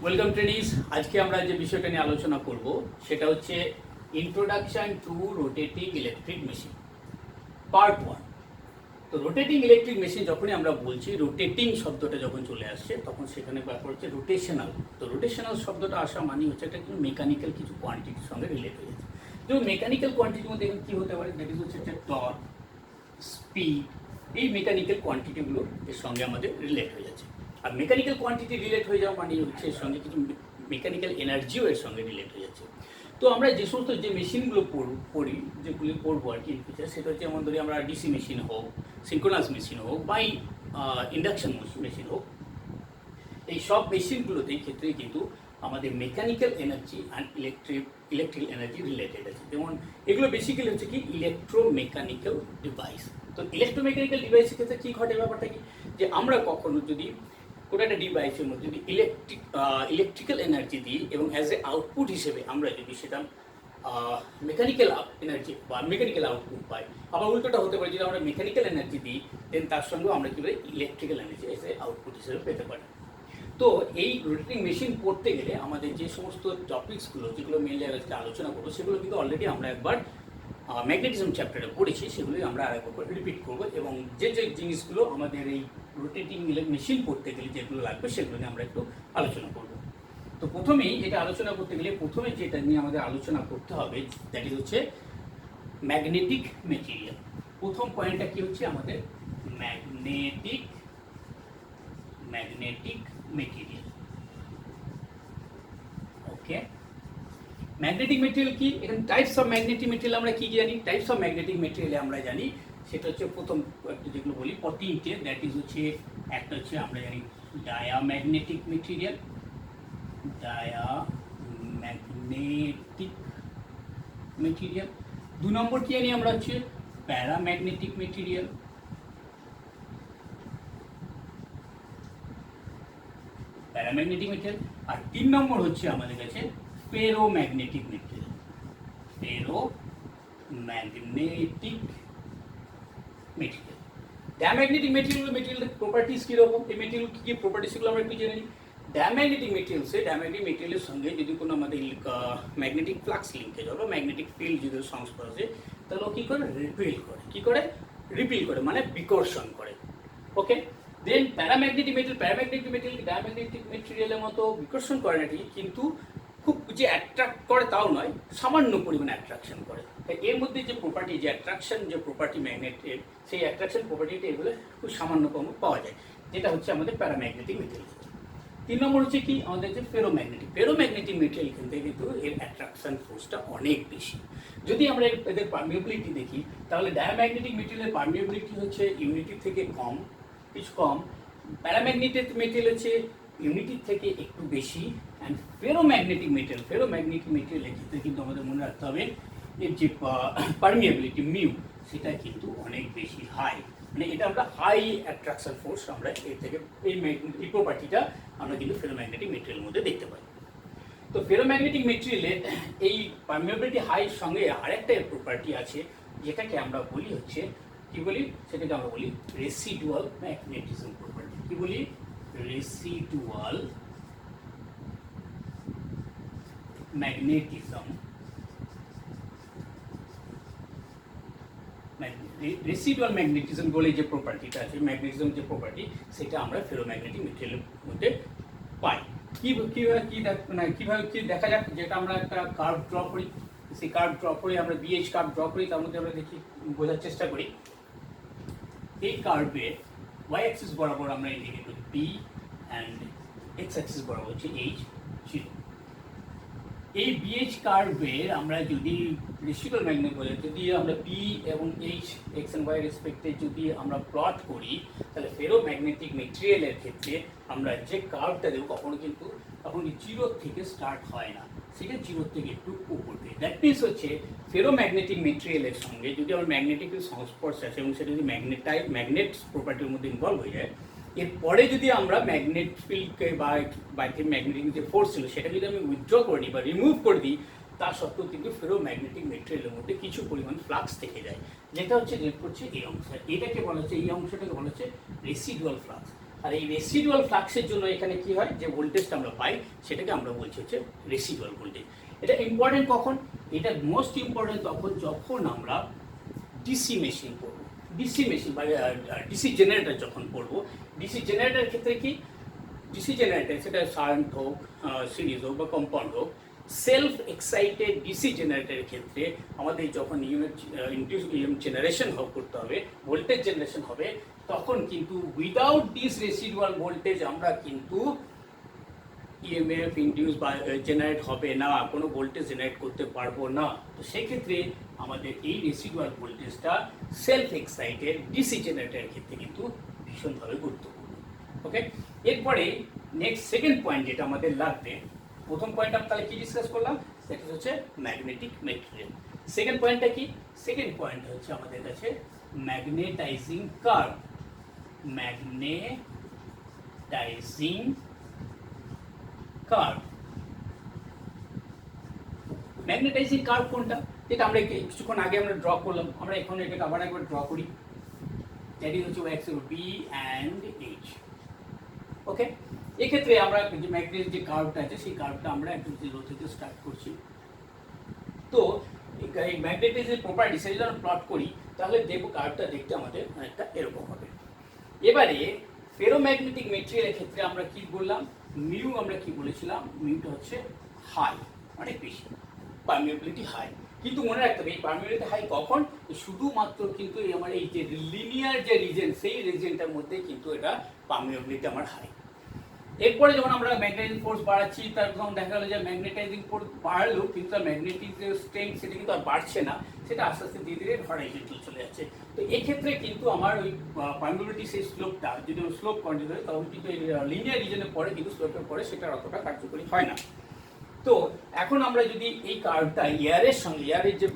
Welcome ট্রেনিস। আজকে আমরা যে বিষয়টা নিয়ে আলোচনা করব সেটা হচ্ছে introduction to rotating electric machine part 1। তো রোটেটিং ইলেকট্রিক মেশিন যখনই আমরা বলছি, রোটেটিং শব্দটা যখন চলে আসছে তখন সেখানে ব্যাপার হচ্ছে রোটেশনাল। তো রোটেশনাল শব্দটা আসা মানে হচ্ছে একটা কিন্তু মেকানিক্যাল কিছু কোয়ান্টিটির সঙ্গে রিলেট হয়ে যাচ্ছে। যেমন মেকানিক্যাল কোয়ান্টিটির মধ্যে কী হতে পারে, দ্যাট ইজ হচ্ছে টর্ক, স্পিড, এই মেকানিক্যাল কোয়ান্টিটিগুলো এর সঙ্গে আমাদের রিলেট হয়ে যাচ্ছে। আর মেকানিক্যাল কোয়ান্টিটি রিলেট হয়ে যাওয়া মানে হচ্ছে এর সঙ্গে কিছু মেকানিক্যাল এনার্জিও এর সঙ্গে রিলেট হয়ে যাচ্ছে। তো আমরা যে সমস্ত যে মেশিনগুলো পড়ি, যেগুলি পড়বো আর কি ইন ফিউচার, সেটা হচ্ছে যেমন ধরি আমরা ডিসি মেশিন হোক, সিনক্রোনাস মেশিন হোক বা ইন্ডাকশন মেশিন হোক, এই সব মেশিনগুলোতেই ক্ষেত্রেই কিন্তু আমাদের mechanical energy and electrical energy related আছে। যেমন এগুলো বেসিক্যালি হচ্ছে কি ইলেকট্রোমেকানিক্যাল ডিভাইস। তো ইলেকট্রোমেকানিক্যাল ডিভাইসের ক্ষেত্রে কী ঘটে, ব্যাপারটা কি যে আমরা কখনো যদি কোনো একটা ডিভাইসের মধ্যে যদি ইলেকট্রিক্যাল এনার্জি দিই এবং অ্যাজ এ আউটপুট হিসেবে আমরা যদি সেটা মেকানিক্যাল এনার্জি বা মেকানিক্যাল আউটপুট পাই, আবার উল্টোটা হতে পারে যদি আমরা মেকানিক্যাল এনার্জি দিই দেন তার সঙ্গেও আমরা কীভাবে electrical energy as a output হিসেবে পেতে পারি। তো এই রোটেটিং মেশিন পড়তে গেলে আমাদের যে সমস্ত টপিকসগুলো যেগুলো মেনলি আজকে আলোচনা করবো সেগুলো কিন্তু অলরেডি আমরা একবার ম্যাগনেটিজম চ্যাপ্টারে পড়েছি, সেগুলোই আমরা আরেকবার রিপিট করবো এবং যে যে জিনিসগুলো আমাদের এই রোটেটিং মেশিন পড়তে গেলে যেগুলো লাগবে সেগুলো নিয়ে আমরা একটু আলোচনা করব। তো প্রথমেই এটা আলোচনা করতে গেলে প্রথমে যেটা নিয়ে আমাদের আলোচনা করতে হবে দ্যাট ইজ হচ্ছে ম্যাগনেটিক মেটেরিয়াল। প্রথম পয়েন্টটা কি হচ্ছে আমাদের ম্যাগনেটিক মেটেরিয়াল। ওকে, ম্যাগনেটিক মেটেরিয়াল কি, এখানে টাইপস অফ ম্যাগনেটিক মেটেরিয়াল আমরা কি জানি? টাইপস অফ ম্যাগনেটিক মেটেরিয়ালে আমরা জানি সেটা হচ্ছে প্রথম যেগুলো বলি তিনটে, দ্যাট ইজ হচ্ছে একটা হচ্ছে আমরা জানি ডায়াম্যাগনেটিক মেটেরিয়াল, দু নম্বর কি জানি আমরা হচ্ছে প্যারাম্যাগনেটিক মেটেরিয়াল, আর 3 নম্বর হচ্ছে আমাদের কাছে ফেরোম্যাগনেটিক মেটেরিয়াল। ডায়াম্যাগনেটিক মেটেরিয়ালের প্রপার্টিস কীরকম, এই মেটেরিয়াল কী কী প্রপার্টিসগুলো আমরা একটু জেনে নিই। ডায়াম্যাগনেটিক মেটেরিয়ালের সঙ্গে যদি কোনো আমাদের ম্যাগনেটিক ফ্লাক্স লিঙ্কেজ হবে, ম্যাগনেটিক ফিল্ড যদি সংস্পর্শে, তাহলে ও কী করে রিপিল করে মানে বিকর্ষণ করে। ওকে, দেন প্যারাম্যাগনেটিক মেটেরিয়াল ডায়াম্যাগনেটিক মেটেরিয়ালের মতো বিকর্ষণ করে না ঠিক, কিন্তু খুব যে অ্যাট্রাক্ট করে তাও নয়, সামান্য পরিমাণে অ্যাট্রাকশন করে। তাই এর মধ্যে যে প্রপার্টি, যে অ্যাট্রাকশন যে প্রপার্টি ম্যাগনেটের, সেই অ্যাট্রাকশন প্রপার্টিটা এগুলো খুব সামান্য কম পাওয়া যায়, যেটা হচ্ছে আমাদের প্যারাম্যাগনেটিক মেটেরিয়াল। 3 নম্বর হচ্ছে কি আমাদের যে ফেরোম্যাগনেটিক মেটেরিয়াল, কিন্তু এর অ্যাট্রাকশন ফোর্সটা অনেক বেশি। যদি আমরা এদের পারমিয়েবিলিটি দেখি তাহলে ডায়াম্যাগনেটিক মেটেরিয়ালের পারমিয়েবিলিটি হচ্ছে ইউনিটির থেকে কিছু কম, প্যারাম্যাগনেটিক মেটেরিয়াল হচ্ছে ইউনিটির থেকে একটু বেশি, অ্যান্ড ফেরোম্যাগনেটিক মেটেরিয়ালের ক্ষেত্রে কিন্তু আমাদের মনে রাখতে হবে এর যে পারমিয়েবিলিটি মিউ, সেটা কিন্তু অনেক বেশি হাই, মানে এটা আমরা হাই অ্যাট্রাকশন ফোর্স আমরা এর থেকে এই প্রপার্টিটা আমরা কিন্তু ফেরোম্যাগনেটিক মেটেরিয়ালের মধ্যে দেখতে পাই। তো ফেরোম্যাগনেটিক মেটেরিয়ালের এই পারমিয়েবিলিটি হাইয়ের সঙ্গে আরেকটা প্রপার্টি আছে যেটাকে আমরা বলি হচ্ছে কি বলি, সেটাকে আমরা বলি রেসিডুয়াল ম্যাগনেটিজম প্রপার্টি। কি বলি? Residual magnetism. রেসিডুয়াল ম্যাগনেটিজম বলে যে প্রপার্টিটা আছে, ম্যাগনেটিজম যে প্রপার্টি, সেটা আমরা ফেরোম্যাগনেটিক মেটেরিয়ালের মধ্যে পাই। কিভাবে দেখা যাক, যেটা আমরা একটা কার্ভ ড্র করি, সেই কার্ভ ড্র করে আমরা বিএইচ কার্ভ ড্র করি, তার মধ্যে আমরা দেখি বোঝার চেষ্টা করি। এই কার্ভের ওয়াই অ্যাক্সিস বরাবর আমরা ইন্ডিকেট করি পি, অ্যান্ড এক্স অ্যাক্সিস বরাবর হচ্ছে এইচ জিরো। এই বিএইচ কার্ভের আমরা যদি রেসিডুয়াল ম্যাগনেট বলে, যদি আমরা পি এবং এইচ এক্স অ্যান্ড ওয়াই রেসপেক্টে যদি আমরা প্লট করি, তাহলে ফেরোম্যাগনেটিক মেটেরিয়ালের ক্ষেত্রে আমরা যে কার্ভটা দেবো কখনো কিন্তু তখন জিরোর থেকে স্টার্ট হয় না, সেটা জিরোর থেকে একটু উপর দিয়ে। দ্যাট মিনস হচ্ছে ফেরোম্যাগনেটিক মেটেরিয়ালের সঙ্গে যদি আমার ম্যাগনেটিক সংস্পর্শ আছে এবং সেটা যদি ম্যাগনেট প্রপার্টির মধ্যে ইনভলভ হয়ে যায়, এরপরে যদি আমরা ম্যাগনেট ফিল্ডকে বা ম্যাগনেটিক যে ফোর্স ছিল সেটা যদি আমি উইথড্র করে নিই বা রিমুভ করে দিই, তা সত্ত্বেও কিন্তু ফেরোম্যাগনেটিক মেটেরিয়ালের মধ্যে কিছু পরিমাণ ফ্লাক্স থেকে যায়, যেটা হচ্ছে এই অংশ। এটাকে বলা হচ্ছে, এই অংশটাকে বলা হচ্ছে রেসিডুয়াল ফ্লাক্স। আর এই রেসিডুয়াল ফ্লাক্সের জন্য এখানে কি হয়, যে ভোল্টেজটা আমরা পাই সেটাকে আমরা বলছি হচ্ছে রেসিডুয়াল ভোল্টেজ। এটা ইম্পর্টেন্ট কখন? এটা মোস্ট ইম্পর্টেন্ট তখন যখন আমরা ডিসি মেশিন পড়বো, ডিসি মেশিন বা ডিসি জেনারেটর যখন পড়বো। ডিসি জেনারেটরের ক্ষেত্রে কি, ডিসি জেনারেটর সেটা শান্ট হোক, সিরিজ হোক বা কম্পাউন্ড হোক, সেলফ এক্সাইটেড ডিসি জেনারেটরের ক্ষেত্রে আমাদের যখন জেনারেশন করতে হবে, ভোল্টেজ জেনারেশন হবে, তখন কিন্তু উইদাউট দিস রেসিডুয়াল ভোল্টেজ আমরা কিন্তু ইএমএফ ইনডিউস বা জেনারেট হবে না, কোনো ভোল্টেজ জেনারেট করতে পারবো না। তো সেক্ষেত্রে আমাদের এই রেসিডুয়াল ভোল্টেজটা সেলফ এক্সাইটেড ডিসি জেনারেটরের ক্ষেত্রে কিন্তু ভীষণভাবে গুরুত্বপূর্ণ। ওকে, এরপরে নেক্সট সেকেন্ড পয়েন্ট যেটা আমাদের লাগবে, প্রথম পয়েন্ট আমরা তাহলে কি ডিসকাস করলাম, সেটা হচ্ছে ম্যাগনেটিক মেটেরিয়াল। সেকেন্ড পয়েন্টটা কি, সেকেন্ড পয়েন্ট হচ্ছে আমাদের কাছে magnetising curve. Magnetising curve, magnetising curve কোনটা, যেটা আমরা কিছুক্ষণ আগে আমরা ড্র করলাম, আমরা এখন এটাকে আবার একবার ড্র করি। দ্যাট ইজ হচ্ছে x B and H। ওকে, এক্ষেত্রে আমরা যে ম্যাগনেটিক যে কার্ভটা আছে সেই কার্ভটা আমরা একটু জিরো থেকে স্টার্ট করছি। তো এই ম্যাগনেটিকের প্রপার্টি সেটা যদি প্লট করি তাহলে দেখবো কার্ভটা দেখতে আমাদের অনেকটা এরকম হবে। এবারে ফেরোম্যাগনেটিক মেটেরিয়ালের ক্ষেত্রে আমরা কি বললাম, মিউ আমরা কি বলেছিলাম, মিউটা হচ্ছে হাই, অনেক বেশি, পারমিয়াবিলিটি হাই। কিন্তু মনে রাখতে হবে এই পারমিয়াবিলিটি হাই কখন, শুধুমাত্র কিন্তু আমার এই যে লিনিয়ার যে রিজন সেই রিজনটার মধ্যে কিন্তু এটা পারমিয়াবিলিটি আমার হাই। এরপরে যখন আমরা ম্যাগনেটাইজিং ফোর্স বাড়াচ্ছি, তার তখন দেখা গেলো যে ম্যাগনেটাইজিং ফোর্স বাড়লেও কিন্তু ম্যাগনেটিক যে স্ট্রেংথ সেটা কিন্তু আর বাড়ছে না, সেটা আস্তে আস্তে ধীরে ধীরে হরাইজন্টাল চলে যাচ্ছে। তো এক্ষেত্রে কিন্তু আমার ওই পারমিয়াবিলিটি সেই স্লোপটা যদি স্লোপ কন্টিনিউ হয় তখন কিন্তু লিনিয়ার রিজনের পরে কিন্তু স্লোপের পরে সেটা অতটা কার্যকরী হয় না। তো এখন আমরা যদি এই কার্ভটা এয়ারের সঙ্গে, এয়ারের যে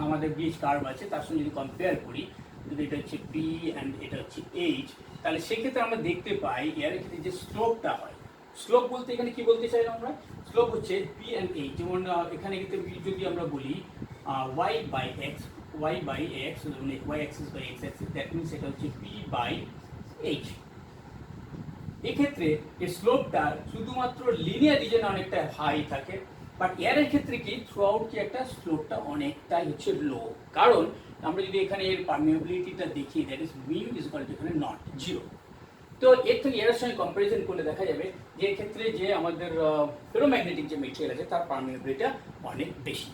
আমাদের ব্রিজ কার্ভ আছে তার সঙ্গে যদি কম্পেয়ার করি, যদি এটা হচ্ছে পি অ্যান্ড এটা হচ্ছে এইচ, তাহলে সেক্ষেত্রে আমরা দেখতে পাই এয়ারের ক্ষেত্রে যে স্লোপটা হয়, স্লোপ বলতে এখানে কি বলতে চাই আমরা, স্লোপ হচ্ছে পি অ্যান্ড এইচ। যেমন এখানে কিন্তু যদি আমরা বলি Y by X, Y by X, Y axis by X axis, that means এটা হচ্ছে পি বাই এইচ। এক্ষেত্রে এই স্লোপটা শুধুমাত্র লিনিয়ার রিজনে অনেকটা হাই থাকে, বাট এয়ারের ক্ষেত্রে কি থ্রু আউট কি একটা স্লোপটা অনেকটাই হচ্ছে লো। কারণ আমরা যদি এখানে এর পারমিয়াবিলিটিটা দেখি, that is mu is equal two এখানে নট জিরো। তো এর থেকে এর সঙ্গে কম্পারিজন করলে দেখা যাবে যে এক্ষেত্রে যে আমাদের ফেরোম্যাগনেটিক যে মেটেরিয়াল আছে তার পারমিয়াবিলিটিটা অনেক বেশি।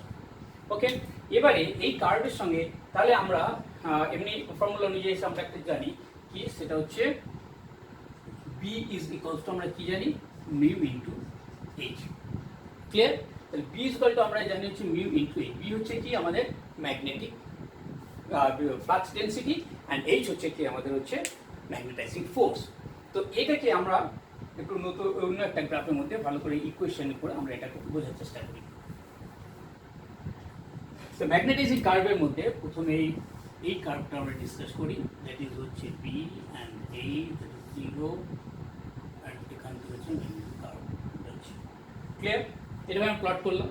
ওকে, এবারে এই কার্ভের সঙ্গে তাহলে আমরা এমনি ফর্মুলা অনুযায়ী আমরা একটা জানি কি, সেটা হচ্ছে B is equals to আমরা কি জানি, মিউ ইন্টু এইচ। ক্লিয়ার? তাহলে B is equal to আমরা জানি হচ্ছে মিউ ইন্টু এইচ। B হচ্ছে কি আমাদের magnetic flux density and H হচ্ছে কি আমাদের হচ্ছে ম্যাগনেটাইজিং ফোর্স। তো এটাকে আমরা একটু নতুন অন্য একটা গ্রাফের মধ্যে ভালো করে ইকুয়েশন করে আমরা এটাকে বোঝার চেষ্টা করি। তো ম্যাগনেটাইজিং কার্ভের মধ্যে প্রথমে এই কার্ভটা আমরা ডিসকাস করি, দ্যাট ইজ হচ্ছে B and H zero, and এখান থেকে হচ্ছে ম্যাগনেটিক কার্ভ হচ্ছে। ক্লিয়ার? এটা আমি প্লট করলাম।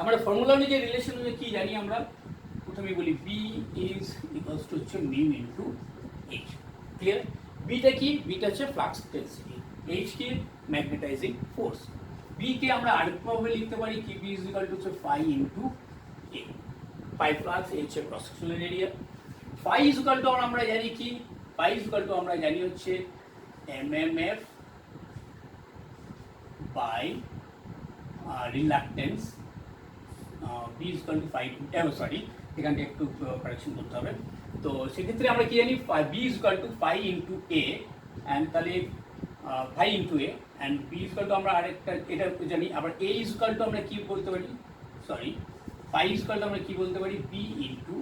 আমরা ফর্মুলা অনুযায়ী রিলেশন অনুযায়ী কি জানি, আমরা প্রথমে বলি B ইজ ইকুয়ালস টু হচ্ছে mu into H. Clear? Beta কি, বিটা হচ্ছে ফ্লাক্স ডেন্সিটি, এইচ কি ম্যাগনেটাইজিং ফোর্স। বি কে আমরা আরেকভাবে লিখতে পারি কি, বি ইজ ইকুয়াল টু হচ্ছে phi into A, phi flux, H এর cross sectional area. Phi is equal to আমরা জানি কি, ফাই ইজ ইকুয়াল টু আমরা জানি হচ্ছে MMF by reluctance, B is equal to phi, sorry এখানটা একটু কারেকশন করতে হবে। তো সেক্ষেত্রে আমরা কি জানি, B is equal to phi into A, and তাহলে phi into A and B is equal to আমরা আরেকটা এটা জানি, আবার A is equal to আমরা কি বলতে পারি, sorry phi is equal to আমরা কি বলতে পারি, B into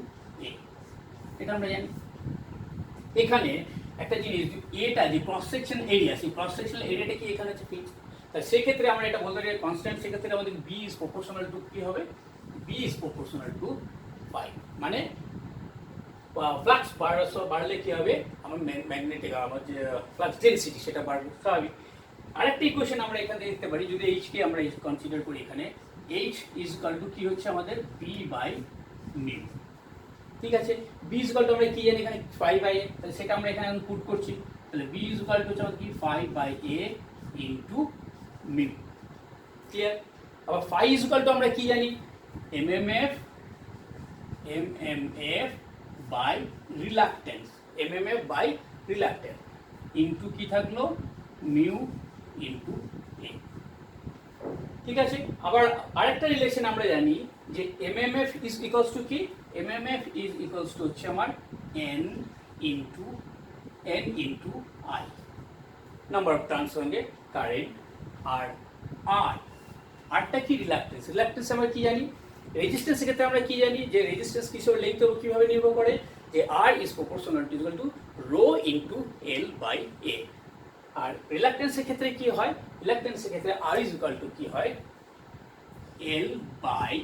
A, এটা আমরা জানি। এখানে একটা জিনিস, এটা যে ক্রস সেকশন এরিয়া, সেই ক্রস সেকশন এরিয়াটা কি এখানে আছে ফিক্সড, তাহলে সেক্ষেত্রে আমরা এটা বলতে পারি কনস্ট্যান্ট। সেক্ষেত্রে আমাদের B ইজ প্রপোর্শনাল টু কি হবে, B is proportional to phi, মানে ফ্লাক্স বাড়লে কি হবে, আমার ম্যাগনেটিক আমার যে ফ্লাক্স ডেন্সিটি সেটা বাড়বে স্বাভাবিক। আরেকটা ইকুয়েশন আমরা এখান থেকে দেখতে পারি, যদি এইচ কে আমরা কনসিডার করি, এখানে এইচ ইজ ইকুয়াল টু কি হচ্ছে আমাদের B বাই মিউ। ঠিক আছে, B ইজ ইকুয়াল টু আমরা কি জানি এখানে ফাই বাই এ, তাহলে সেটা আমরা এখানে পুট করছি। তাহলে বি ইজ ইকুয়াল টু হচ্ছে কি 5/a ইন্টু মিউ। ক্লিয়ার? আবার ফাই ইজ ইকুয়াল টু আমরা কি জানি, MMF by reluctance, MMF by reluctance into কি থাকলো মিউ ইন্টু এ। ঠিক আছে? আবার আরেকটা রিলেশন আমরা জানি যে এমএমএফ ইজ ইকুয়ালস টু কি, এমএমএফ ইজ ইকুয়ালস টু হচ্ছে আমার N into I, number of turns সঙ্গে কারেন্ট। আর আরটা কি রিলাক্টেন্স, রিলাক্টেন্স আমরা কি জানি, রেজিস্ট্যান্সের ক্ষেত্রে আমরা কি জানি যে রেজিস্ট্যান্স কিসের লিখতে হবে, কিভাবে নির্ভর করে যে R is proportional to rho into L by A. আর রিলাক্টেন্সের ক্ষেত্রে কি হয়, রিলাক্টেন্সের ক্ষেত্রে আর ইজ ইকুয়াল টু কি হয় L by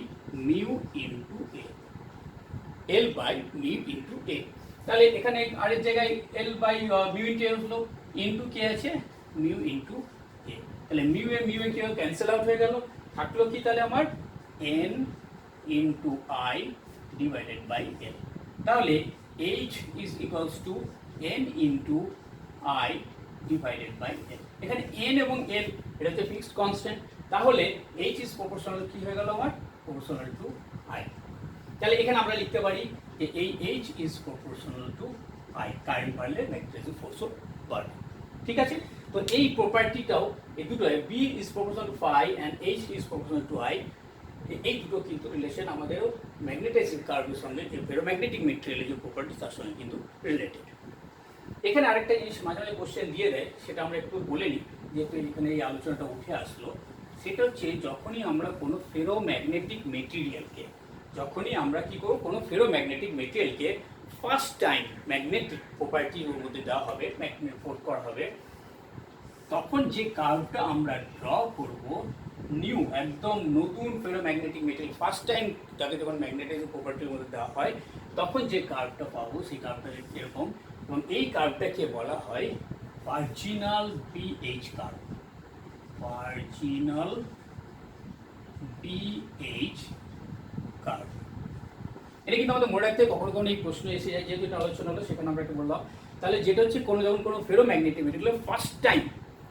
mu into A, L by mu into A. তাহলে এখানে আর এর জায়গায় L by mu into A হলো, ইন্টু কে আছে মিউ ইন্টু এ। তাহলে মিউ এ কি ক্যান্সেল আউট হয়ে গেল, থাকলো কি তাহলে আমার N into I divided by L. তাহলে H is equals to N into I divided by L. এখানে এন এবং এল এটা হচ্ছে ফিক্সড কনস্ট্যান্ট, তাহলে এইচ ইজ প্রপোর্শনাল কি হয়ে গেল আমার প্রপোর্শনাল টু আই। তাহলে এখানে আমরা লিখতে পারি যে এই H is proportional to I, current বাড়লে ম্যাগনেটাইজিং ফোর্সও বাড়বে। ঠিক আছে? তো এই প্রপার্টিটাও এই দুটো B is proportional to phi and H is proportional to I, এই দুটো কিন্তু রিলেশন আমাদেরও ম্যাগনেটাইজিং কার্ভের সঙ্গে যে ফেরোম্যাগনেটিক মেটেরিয়ালের যে প্রপার্টি তার সঙ্গে কিন্তু রিলেটেড। এখানে আরেকটা জিনিস মাঝে মাঝে কোশ্চেন দিয়ে দেয়, সেটা আমরা একটু বলে নিই যেহেতু এখানে এই আলোচনাটা উঠে আসলো। সেটা হচ্ছে যখনই আমরা কোনো ফেরোম্যাগনেটিক মেটেরিয়ালকে, যখনই আমরা কি করব কোনো ফেরোম্যাগনেটিক মেটেরিয়ালকে ফার্স্ট টাইম ম্যাগনেটিক প্রপার্টি ওর মধ্যে দেওয়া হবে, ম্যাগনেট ফোর্স করা হবে, তখন যে কার্ভটা আমরা ড্র করব নিউ একদম নতুন ফেরোম্যাগনেটিক মেটেরিয়াল ফার্স্ট টাইম তাকে যখন ম্যাগনেটাইজিং প্রপার্টির মধ্যে দেওয়া হয় তখন যে কার্ভটা পাবো সেই কার্ভটা এরকম, এবং এই কার্ভটাকে বলা হয় ভার্জিনাল বিএইচ কার্ভ, ভার্জিনাল বিএইচ কার্ভ। এটা কিন্তু আমাদের মনে রাখতে কখনো কখনো এই প্রশ্ন এসে যায়, যেহেতু এটা আলোচনা হলো সেখানে আমরা একটা বললাম। তাহলে যেটা হচ্ছে যখন কোনো ফেরোম্যাগনেটিক মেটেরিয়াল ফার্স্ট টাইম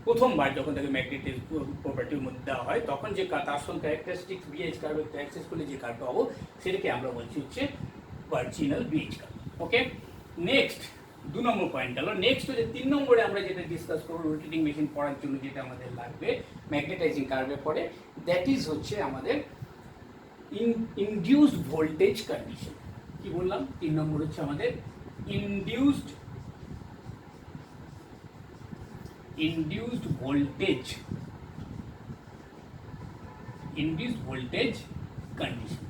প্রথমবার যখন তাকে ম্যাগনেটিক প্রপার্টির মধ্যে দেওয়া হয় তখন যে তার সঙ্গে ক্যারেক্টারিস্টিক্স বিএইচ কার্ভের অ্যাক্সেস করলে যে কার্ভটা পাবো সেটাকে আমরা বলছি হচ্ছে ভার্জিনাল বিএইচ কার্ভ। ওকে, নেক্সট 2 নম্বর পয়েন্ট গেল। নেক্সট হচ্ছে 3 নম্বরে আমরা যেটা ডিসকাস করবো রোটেটিং মেশিন পড়ার জন্য যেটা আমাদের লাগবে ম্যাগনেটাইজিং কার্ভে পড়ে, দ্যাট ইজ হচ্ছে আমাদের ইনডিউসড ভোল্টেজ কন্ডিশন। কি বললাম? 3 নম্বর হচ্ছে আমাদের ইনডিউসড ভোল্টেজ কন্ডিশন।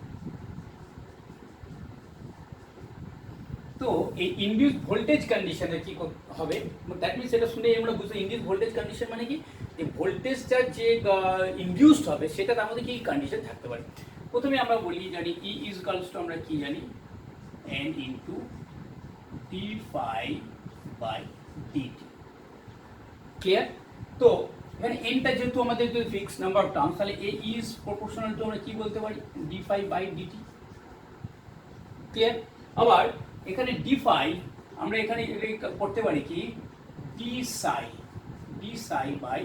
তো এই ইনডিউসড ভোল্টেজ কন্ডিশনে কি হবে, দ্যাট মিনস এটা শুনে আমরা বুঝতে ইনডিউসড ভোল্টেজ কন্ডিশন মানে কি, যে ভোল্টেজটা যে ইনডিউসড হবে সেটা তার মধ্যে কি কন্ডিশন থাকতে পারে। প্রথমে আমরা বলি জানি ই ইজ ইকুয়ালস টু আমরা কি জানি N into D phi by DT. Clear? তো এখানে এনটা যেহেতু আমাদের যদি ফিক্স নাম্বার অফ টার্মস, তাহলে এ ইজ প্রপোর্শনাল টু আমরা কি বলতে পারি D phi by DT. Clear? আবার এখানে ডি ফাই আমরা এখানে করতে পারি কি ডি সাই বাই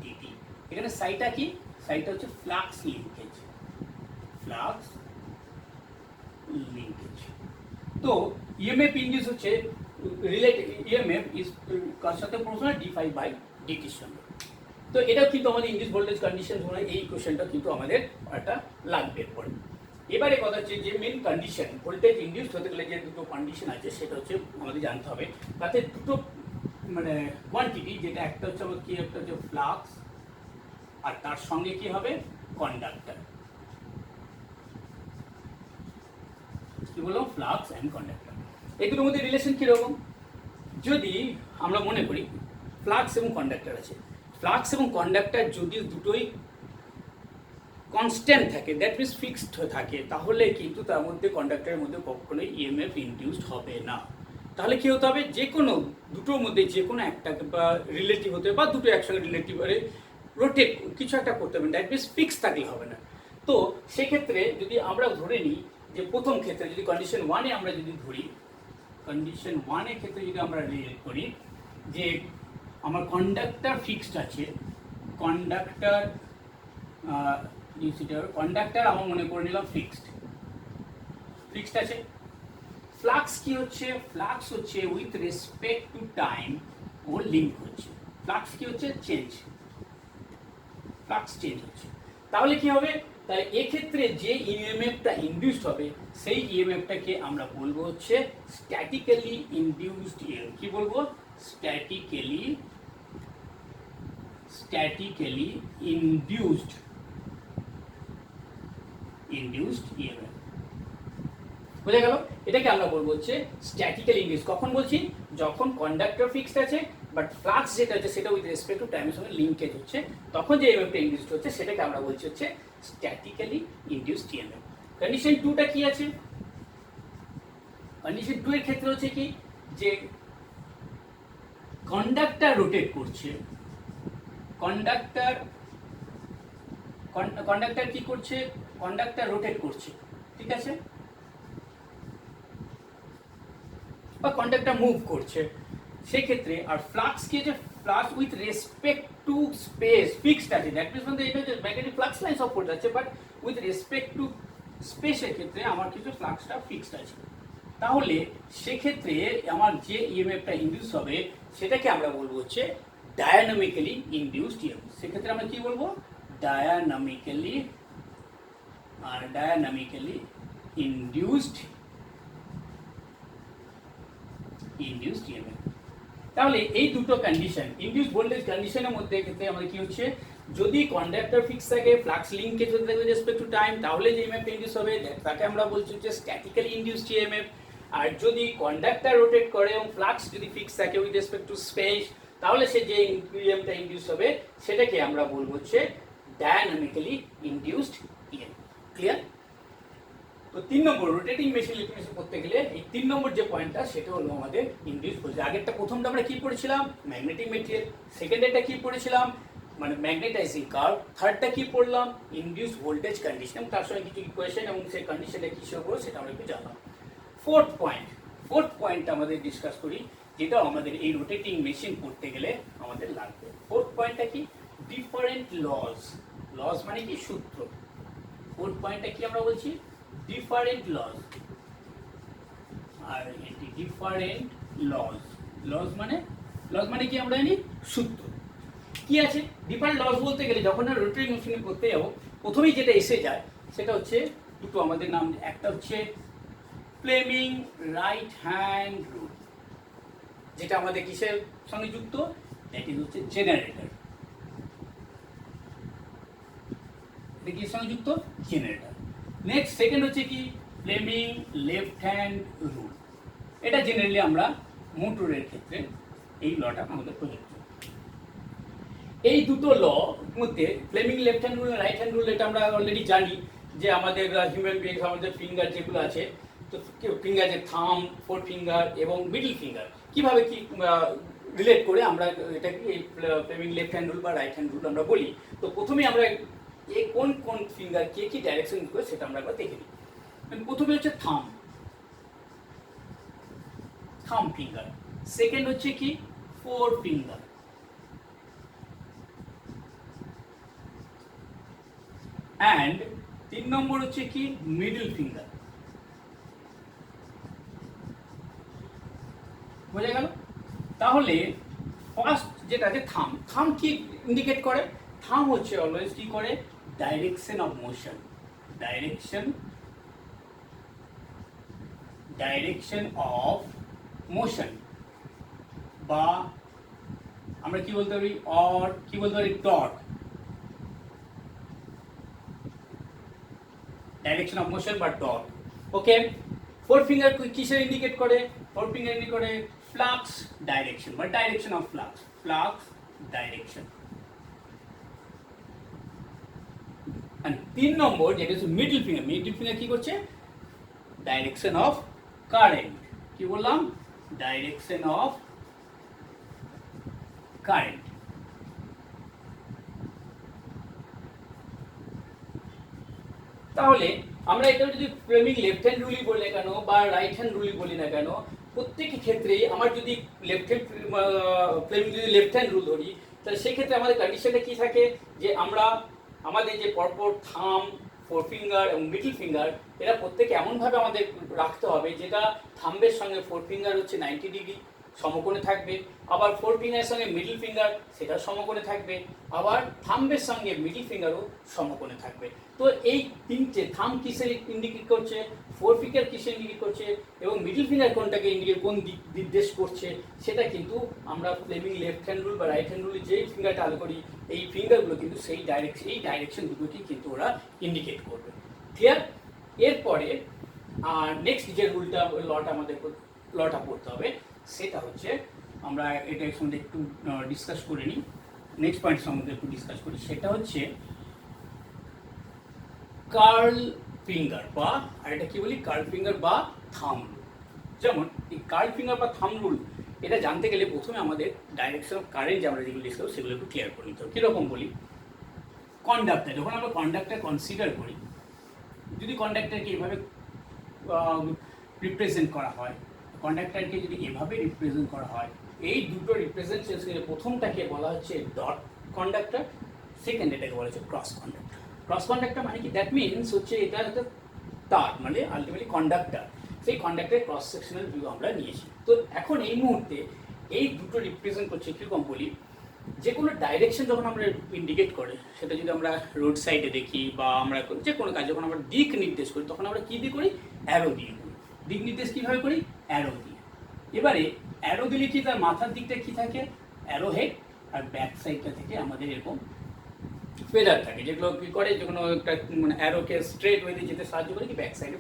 ডিটি। এখানে সাইটা কি, সাইটা হচ্ছে ফ্লাক্স লিঙ্কেজ, তো ইএমএফ ইনডিউস হচ্ছে রিলেটেড ইএমএফ ইজ কার সাথে প্রপোর্শনাল ডি ফাই বাই ডিটির সঙ্গে। তো এটাও কিন্তু আমাদের ইনডিউস ভোল্টেজ কন্ডিশন হলে এই কোশ্চেনটা কিন্তু আমাদের একটা লাগবে পড়ে। এবারে কথা হচ্ছে যে মেন কন্ডিশন ভোল্টেজ ইনডিউসড হতে গেলে যে দুটো কন্ডিশন আছে সেটা হচ্ছে আমাদের জানতে হবে। তাতে দুটো মানে কোয়ান্টিটি, যেটা একটা হচ্ছে আমাদের কি, একটা হচ্ছে ফ্লাক্স আর তার সঙ্গে কি হবে কন্ডাক্টর। কি বললাম? Flux and conductor. এই দুটোর মধ্যে রিলেশন কীরকম, যদি আমরা মনে করি ফ্লাক্স এবং কন্ডাক্টর আছে, ফ্লাক্স এবং কন্ডাক্টর যদি দুটোই কনস্ট্যান্ট থাকে, দ্যাট মিনস ফিক্সড থাকে, তাহলে কিন্তু তার মধ্যে কন্ডাক্টরের মধ্যে কখনোই ইএমএফ ইনডিউসড হবে না। তাহলে কি হতে হবে, যে কোনো দুটোর মধ্যে যে কোনো একটা বা রিলেটিভ হতে বা দুটো একসঙ্গে রিলেটিভ রোটেট কিছু একটা করতে হবে, দ্যাট মিনস ফিক্স থাকলে হবে না। তো সেক্ষেত্রে যদি আমরা ধরে নিই যে প্রথম ক্ষেত্রে যদি কন্ডিশন 1-এ আমরা যদি ধরি, কন্ডিশন 1-এর ক্ষেত্রে যদি আমরা রিলেট করি যে আমার কন্ডাক্টর ফিক্সড আছে, কন্ডাক্টর কন্ডাক্টর আমার মনে করে নিলাম ফিক্সড আছে। ফ্লাক্স কি হচ্ছে? ফ্লাক্স হচ্ছে উইথ রেসপেক্ট টু টাইম ও লিঙ্ক হচ্ছে। ফ্লাক্স কি হচ্ছে? ফ্লাক্স চেঞ্জ হচ্ছে। তাহলে কি হবে? তাই এক্ষেত্রে যে ইএমএফটা ইনডিউসড হবে সেই ইএমএফটাকে আমরা বলবো হচ্ছে স্ট্যাটিক্যালি ইনডিউসড ইএমএফ। কি বলবো? Statically induced EMF. বোঝা গেল? এটাকে আমরা বলবো হচ্ছে স্ট্যাটিক্যালি ইনডিউসড। কখন বলছি? যখন কন্ডাক্টর ফিক্সড আছে বাট ফ্লাক্স যেটা আছে সেটা উইথ রেসপেক্ট টু টাইমের সঙ্গে লিঙ্কেজ হচ্ছে, তখন যে ইএমএফটা ইনডিউসড হচ্ছে সেটাকে আমরা বলছি হচ্ছে স্ট্যাটিক্যালি ইনডিউসড ইএমএফ। কন্ডিশন 2টা কি আছে? কন্ডিশন 2 এর ক্ষেত্রে হচ্ছে কি যে কন্ডাক্টর রোটেট করছে, কন্ডাক্টর কি করছে? কন্ডাক্টর রোটেট করছে, ঠিক আছে, বা কন্ডাক্টর মুভ করছে সেক্ষেত্রে। আর ফ্লাক্স কি আছে? Flux with respect to space fixed আছে। দ্যাট মিনস মানে এটা হচ্ছে ম্যাগনেটিক ফ্লাক্স লাইন সাপোর্ট আছে, বাট উইথ রেসপেক্ট টু স্পেসের ক্ষেত্রে আমার কিছু ফ্লাক্সটা ফিক্সড আছে। তাহলে সেক্ষেত্রে আমার যে ইএমএফটা ইনডিউস হবে সেটাকে আমরা বলবো হচ্ছে ডায়নামিক্যালি ইনডিউসড ইএমএফ। সেক্ষেত্রে আমরা কি বলবো? ডায়নামিক্যালি ইনডিউসড ইএমএফ। তাহলে এই দুটো কন্ডিশন, ইনডিউস ভোল্টেজ কন্ডিশনের মধ্যে ক্ষেত্রে আমাদের কি হচ্ছে? যদি কন্ডাক্টর ফিক্স থাকে, ফ্লাক্স লিঙ্কেজ হতে থাকে রেসপেক্ট টু টাইম, তাহলে যে ইএমএফ ইনডিউস হবে তাকে আমরা বলছি হচ্ছে স্ট্যাটিক্যালি ইনডিউসড ইএমএফ। আর যদি কন্ডাক্টর রোটেট করে এবং ফ্লাক্স যদি ফিক্স থাকে উইথ রেসপেক্ট টু স্পেস, তাহলে সে যে ইএমএফটা ইনডিউস হবে সেটাকে আমরা বলবো হচ্ছে ডায়নামিক্যালি ইনডিউসড ইএমএফ। ক্লিয়ার? তো 3 নম্বর রোটেটিং মেশিন ইলেকট্রিক করতে গেলে এই 3 নম্বর যে পয়েন্টটা সেটা হলো আমাদের ইনডিউস ভোল্টেজ। আগেরটা প্রথমটা আমরা কি পড়েছিলাম? Magnetic material. সেকেন্ডেরটা কি পড়েছিলাম? মানে ম্যাগনেটাইজিং কার্ভ। থার্ডটা কি পড়লাম? ইনডিউস ভোল্টেজ কন্ডিশন, এবং তার সঙ্গে কিছু ইকুয়েশন এবং সেই কন্ডিশনটা কিসের উপর সেটা আমরা একটু জানলাম। ফোর্থ পয়েন্ট আমাদের ডিসকাস করি, যেটা আমাদের এই রোটেটিং মেশিন করতে গেলে আমাদের লাগবে। ফোর্থ পয়েন্টটা কি? ডিফারেন্ট লজ মানে কি? সূত্র। ফোর্থ পয়েন্টটা কি আমরা বলছি? Different lodge. আর এটি ডিফারেন্ট লজ মানে কি? আমরা জানি সূত্র। কি আছে ডিফারেন্ট লজ বলতে গেলে? যখন আমরা রোটেটিং মেশিন করতে যাবো প্রথমেই যেটা এসে যায় সেটা হচ্ছে দুটো আমাদের নাম। একটা হচ্ছে ফ্লেমিং রাইট হ্যান্ড রুল, যেটা আমাদের কিসের সঙ্গে যুক্ত? দ্যাট ইজ হচ্ছে জেনারেটর। এটা কিসের সঙ্গে যুক্ত? জেনারেটর। নেক্সট সেকেন্ড হচ্ছে কি? Fleming left hand rule. এটা জেনারেলি আমরা মোটরের ক্ষেত্রে এই লটা আমাদের প্রযোজ্য। এই দুটো ল মধ্যে Fleming left hand rule, right hand rule, এটা আমরা অলরেডি জানি যে আমাদের হিউম্যান বিংস, আমাদের ফিঙ্গার যেগুলো আছে, তো ফিঙ্গার যে থাম, ফোর ফিঙ্গার এবং মিডল ফিঙ্গার, কিভাবে কি রিলেট করে আমরা এটাকে এই ফ্লেমিং লেফট হ্যান্ড রুল বা রাইট হ্যান্ড রুল আমরা বলি। তো প্রথমেই আমরা কোন ফিঙ্গার কে কি ডাইরেকশন করে সেটা আমরা একবার দেখে নিই। প্রথমে হচ্ছে থাম ফিঙ্গার। সেকেন্ড হচ্ছে কি? Four finger. অ্যান্ড 3 নম্বর হচ্ছে কি? Middle finger. বোঝা গেল? তাহলে ফার্স্ট যেটা আছে থাম কি ইন্ডিকেট করে? থাম হচ্ছে অলওয়েজ কি করে? Direction of motion. Direction of motion, বা আমরা কি বলতে পারি? অর কি বলতে পারি? টর্ক। ডাইরেকশন অফ মোশন বা টর্ক। ওকে। ফোর ফিঙ্গার কিসের ইন্ডিকেট করে? ফোর ফিঙ্গার ইন্ডিকেট করে ফ্লাক্স ডাইরেকশন বা ডাইরেকশন অফ ফ্লাক্স ডাইরেকশন। আর 3 নম্বর যেটা হচ্ছে মিডল ফিঙ্গার কি করছে? Direction of current. কি বললাম? Direction of current. তাহলে আমরা এটা যদি ফ্লেমিং লেফট হ্যান্ড রুলই বলি না কেন বা রাইট হ্যান্ড রুলই বলি না কেন, প্রত্যেক ক্ষেত্রেই আমার যদি লেফট হ্যান্ড ফ্লেমিং যদি লেফট হ্যান্ড রুল ধরি, তাহলে সেক্ষেত্রে আমাদের কন্ডিশনটা কী থাকে যে আমরা আমাদের যে পরপর থাম, ফোর ফিঙ্গার এবং মিডল ফিঙ্গার এরা প্রত্যেকে এমনভাবে আমাদের রাখতে হবে যেটা থাম্বের সঙ্গে ফোর ফিঙ্গার হচ্ছে 90 ডিগ্রি সমকোণে থাকবে, আবার ফোর ফিঙ্গারের সঙ্গে মিডল ফিঙ্গার সেটা সমকোণে থাকবে, আবার থাম্বের সঙ্গে মিডল ফিঙ্গারও সমকোণে থাকবে। তো এই তিনটে থাম কিসের ইন্ডিকেট করছে, ফোর ফিঙ্গার কিসের ইন্ডিকেট করছে এবং মিডল ফিঙ্গার কোনটাকে ইন্ডিকেট কোন দিক নির্দেশ করছে, সেটা কিন্তু আমরা ফ্লেমিং লেফট হ্যান্ড রুল বা রাইট হ্যান্ড রুলে যেই ফিঙ্গারটা আলো করি এই ফিঙ্গারগুলো কিন্তু সেই ডাইরেকশন দুটোকেই কিন্তু ওরা ইন্ডিকেট করবে। ক্লিয়ার? এরপরে নেক্সট যে রুলটা লটা পড়তে হবে সেটা হচ্ছে, আমরা এটা সম্বন্ধে একটু ডিসকাস করে নিই, নেক্সট পয়েন্ট সম্বন্ধে একটু ডিসকাস করি, সেটা হচ্ছে কার্ল ফিঙ্গার বা আর এটা কি বলি কার্ল ফিঙ্গার বা থাম রুল। যেমন এই কার্ল ফিঙ্গার বা থাম রুল এটা জানতে গেলে প্রথমে আমাদের ডাইরেকশন অফ কারেন্ট যে আমরা যেগুলো ডিসকাস সেগুলো একটু ক্লিয়ার করে নিতে হবে। কীরকম বলি, কন্ডাক্টর, যখন আমরা কন্ডাক্টর কনসিডার করি, যদি কন্ডাক্টরকে এভাবে রিপ্রেজেন্ট করা হয়, কন্ডাক্টরকে যদি এভাবে রিপ্রেজেন্ট করা হয়, এই দুটো রিপ্রেজেন্টেশনের প্রথমটাকে বলা হচ্ছে ডট কন্ডাক্টর, সেকেন্ড এটাকে বলা হচ্ছে ক্রস কন্ডাক্টর। ক্রস কন্ডাক্টর মানে কি, দ্যাট মিনস হচ্ছে এটা একটা তার, মানে আলটিমেটলি কন্ডাক্টর, সেই কন্ডাক্টরের ক্রস সেকশনাল ভিউ আমরা নিয়েছি। তো এখন এই মুহূর্তে এই দুটো রিপ্রেজেন্ট করছে কীরকম বলি, যে কোনো ডাইরেকশন যখন আমরা ইন্ডিকেট করে, সেটা যদি আমরা রোড সাইডে দেখি বা আমরা যে কোনো কাজ যখন আমরা দিক নির্দেশ করি, তখন আমরা কী দিয়ে করি, অ্যারো দিয়ে করি। দিক নির্দেশ কীভাবে করি, অ্যারো দিয়ে। এবারে অ্যারো দিলে কি তার মাথার দিকটা কী থাকে, অ্যারো হেড, আর ব্যাক সাইডটা থেকে আমাদের এরকম ফেদার থাকে, যেগুলো কী করে, যে কোনো একটা মানে অ্যারোকে স্ট্রেট ওয়েতে যেতে সাহায্য করে কি ব্যাক সাইডে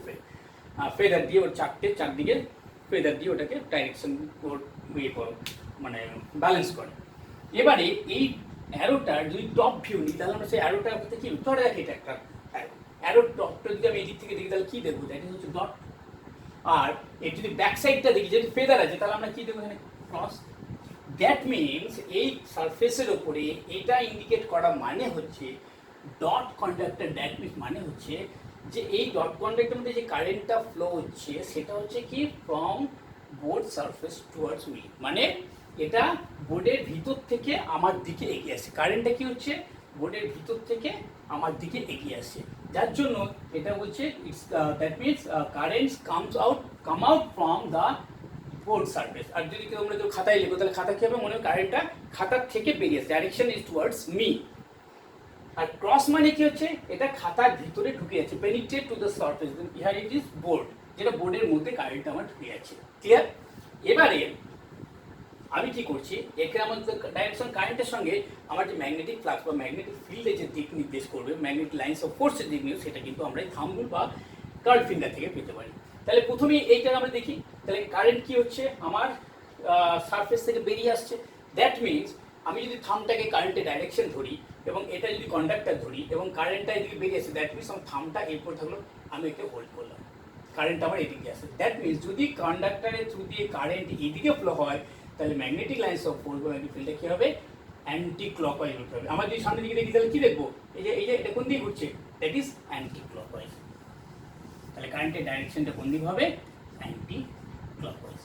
ফেদার দিয়ে ওর চারদিকে ফেদার দিয়ে ওটাকে ডাইরেকশন ওর ইয়ে করো, মানে ব্যালেন্স করে। এবারে এই অ্যারোটার যদি টপ ভিউ নিই, তাহলে আমরা সেই অ্যারোটার মধ্যে কি ধরে রাখি, এটা একটা অ্যারোর টপটা যদি আমি এই দিক থেকে দেখি তাহলে কী দেখবো, দ্যাট ইজ হচ্ছে ডট। আর এর যদি ব্যাক সাইডটা দেখি, যদি ফেদার আছে, তাহলে আমরা কী দেখবো, এখানে ক্রস। দ্যাট মিনস এই সারফেসের ওপরে এটা ইন্ডিকেট করা মানে হচ্ছে ডট কন্ডাক্টর। দ্যাট মিনস মানে হচ্ছে যে এই ডট কন্ডাক্টরের মধ্যে যে কারেন্টটা ফ্লো হচ্ছে সেটা হচ্ছে কি from board surface towards me, মানে এটা বোর্ডের ভিতর থেকে আমার দিকে এগিয়ে আসছে। কারেন্টটা কি হচ্ছে, বোর্ডের ভিতর থেকে আমার দিকে এগিয়ে আসছে, যার জন্য এটা বলছে it's that means currents come out from the board surface. আর যদি তোমরা কেউ খাতায় লেখো, তাহলে খাতা কী হবে, মনে হয় কারেন্টটা খাতার থেকে বেরিয়ে আসছে, ডাইরেকশন ইজ টুয়ার্ডস মি। আর ক্রস মানে কি হচ্ছে, এটা খাতার ভিতরে ঢুকে যাচ্ছে, penetrate to the surface, here it is board, যেটা বোর্ডের মধ্যে কারেন্ট আমার ঢুকে যাচ্ছে। ক্লিয়ার? এবারে আমি কি করছি, এখানে আমাদের ডাইরেকশন কারেন্টের সঙ্গে আমার যে ম্যাগনেটিক ফ্লাক্স বা ম্যাগনেটিক ফিল্ডে যে দিক নির্দেশ করবে, ম্যাগনেটিক লাইন্স অফ ফোর্সের দিক নির্দেশ, সেটা কিন্তু আমরা এই থাম্ব রুল বা কার্ল ফিঙ্গার থেকে পেতে পারি। তাহলে প্রথমেই এইটা আমরা দেখি, তাহলে কারেন্ট কি হচ্ছে, আমার সারফেস থেকে বেরিয়ে আসছে। দ্যাট মিনস আমি যদি থামটাকে কারেন্টের ডাইরেকশন ধরি এবং এটা যদি কন্ডাক্টর ধরি এবং কারেন্টটা এদিকে বেরিয়ে আসে, দ্যাট মিনস আমার থামটা এরপর থাকলো, আমি একে হোল্ড করলাম, কারেন্ট আমার এদিকে আসে। দ্যাট মিনস যদি কন্ডাক্টরের থ্রু দিয়ে কারেন্ট এদিকে ফ্লো হয়, তাহলে ম্যাগনেটিক লাইন্স অফ ফোর্স বা ম্যাগনেটিক ফিল্ডটা কী হবে, অ্যান্টি ক্লকওয়াইজ হতে হবে। আমার যদি সামনের দিকে দেখি তাহলে কী দেখবো, এই যে এটা কোন দিকে ঘুরছে, দ্যাট ইজ অ্যান্টি ক্লকওয়াইজ। তাহলে কারেন্টের ডাইরেকশনটা কোন দিকে হবে, অ্যান্টি ক্লকওয়াইজ।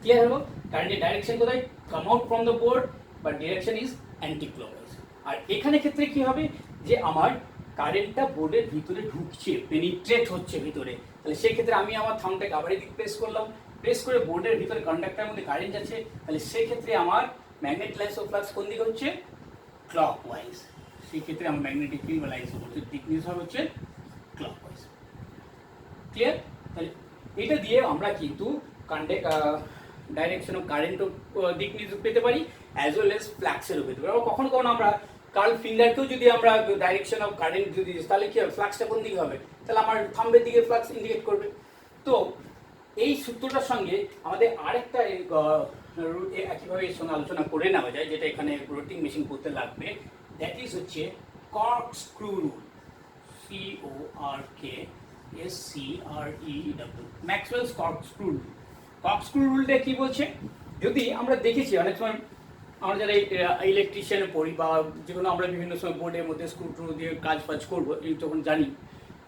ক্লিয়ার হলো? কারেন্টের ডাইরেকশন কোথায়, come out from the board, but direction is anti clockwise. আর এখানে ক্ষেত্রে কি হবে, যে আমার কারেন্টটা বোর্ডের ভিতরে ঢুকছে, পেনিট্রেট হচ্ছে ভিতরে, তাহলে সেক্ষেত্রে আমি আমার থামটাকে আবার এদিকে প্রেস করলাম, প্রেস করে বোর্ডের ভিতরে কন্ডাক্টরের মধ্যে কারেন্ট যাচ্ছে, তাহলে সেক্ষেত্রে আমার ম্যাগনেটিক লাইন্স অফ ফ্লাক্স কোন দিকে হচ্ছে, ক্লকওয়াইজ। সেই ক্ষেত্রে আমার ম্যাগনেটিক ফিল্ড বা লাইন্স অফ ফোর্সের দিক নির্দেশ হচ্ছে ক্লকওয়াইজ। ক্লিয়ার? তাহলে এটা দিয়ে আমরা কিন্তু ডাইরেকশন অফ কারেন্টও দিক নির্দেশ পেতে পারি, অ্যাজ ওয়েল এজ ফ্লাক্সেরও পেতে পারি। আবার কখনো কখনো আমরা কার্ল ফিঙ্গারকেও যদি আমরা ডাইরেকশন অফ কারেন্ট যদি, তাহলে কি হবে, ফ্লাক্সটা কোন দিকে হবে, তাহলে আমার থাম্বের দিকে ফ্লাক্স ইন্ডিকেট করবে। তো এই সূত্রটার সঙ্গে আমাদের আরেকটা একইভাবে এর সঙ্গে আলোচনা করে নেওয়া যায়, যেটা এখানে রোটিং মেশিন করতে লাগবে, দ্যাট ইজ হচ্ছে corkscrew rule, CORKSCREW, Maxwell's corkscrew rule. Corkscrew রুলটা কি বলছে, যদি আমরা দেখেছি অনেক সময় আমরা যারা ইলেকট্রিশিয়ানে পড়ি বা যে কোনো আমরা বিভিন্ন সময় বোর্ডের মধ্যে স্ক্রু ট্রু দিয়ে কাজ ফাজ করবো, এই তখন জানি